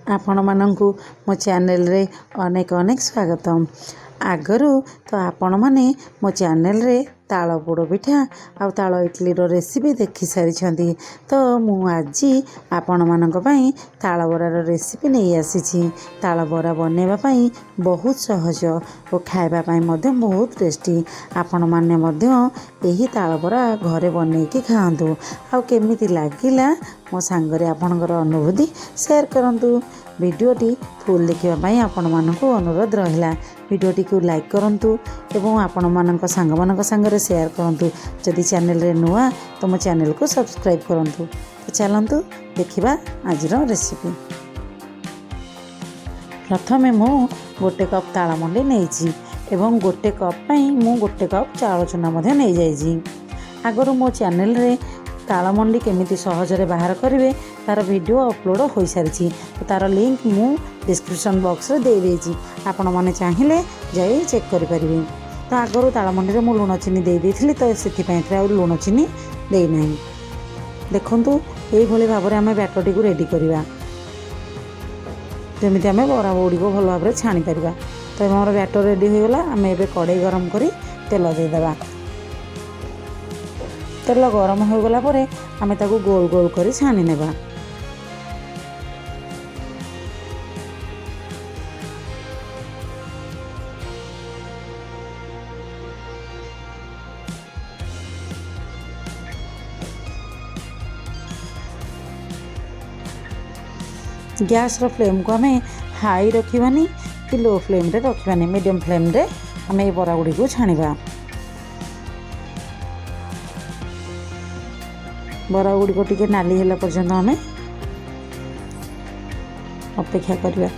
आपण मानंकु मो चैनल रे अनेक अनेक स्वागतम। आगरू तो आपण माने मो चैनल रे ताଳ पोड़ पिठा आउ ताଳ इडली रो रेसिपी देखि सारी। तो मु आज आपण मानक पई ताଳ बरार रेसिपी नहीं आसी। ताळ बरा बनैबा पई बहुत सहज और खाइबा पई मध्य बहुत टेस्टी। आपण माने मध्य एही ताळ बरा घरे बनैकी खाआंतु आउ केमिति लागिला मो सांगरे आपणकर अनुभूति शेयर करंतु। वीडियोटी फुल देखिबा पई आपण मानकु अनुरोध रहिला। वीडियोटी को लाइक करंतु एवं आपण मानक सांग मानक संगे शेयर करंतु। जदि चैनल रे नुआ तो मो चैनल को सब्सक्राइब करंतु। तो चलंतु देखिबा आजिर रेसिपी। प्रथमे मु गोटे कप ताळ मंडी नेइछि एवं गोटे कप पई मु गोटे कप चाउळ चूना मध्ये नै जाइछि। आगरो मो चैनल रे ताळ मंडी केमिति सहजरे बाहर करिवे तार वीडियो अपलोड हो सारी। तो तार लिंक मु डिस्क्रिप्शन बॉक्स रे दे देछि। आपण माने चाहिए जाई चेक करि परिबे। तो आगरो ताळ मंडी रे मु लूण चीनी दे देथिली तो सेति पई आ लूण चीनी देई नाही। देखंतु एई भली भाबरे आमे बैटरटी को रेडी करिवा जेमिति आमे बरा बडी को भल भाबरे छाणी परिबा। तो हमर बैटर रेडी हो गला। आमे एबे कड़ाई गरम करी तेल दे देबा। तेल गरम हो गला परे आमे ताको गोल गोल करी छाणी नेबा। गैस रो फ्लेम को आमे हाई रखिबानी कि लो फ्लेम रे रखिबानी, मीडियम फ्लेम रे आमे ए बरा गुडी को छाणीबा। बरा गुडी को टिके नाली होला पर्यंत आमे अपेक्षा करिबा।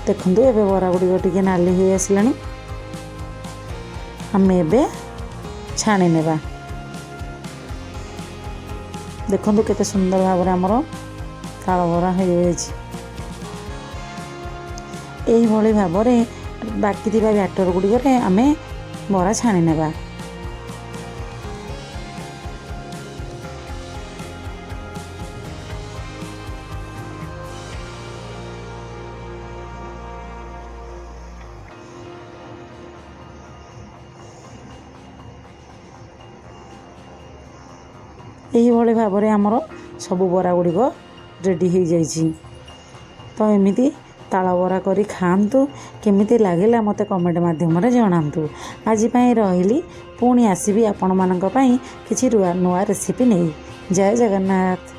देखंतु एबे बरा गुडी को टिके नाली हो आसलानी। आमे एबे छाणी नेबा। देखंतु केते सुंदर भाबरे हमरो ताळ बरा हो जायछि। एही भली भाबरे बाकी थिबा बैटर गुडी करे आमे बरा छाणी नेबा। यही भली भाबरे हमरो सब बरा गुडी को रेडी हो जाइछि। तो एमिति ताळ बरा करी खाआंतु। केमिति लागिला मते कमेंट माध्यम रे जणांतु। आज पई रहिली पुणी आसीबी आपण मानक पई किछि नुआ रेसिपी नै। जय जगन्नाथ।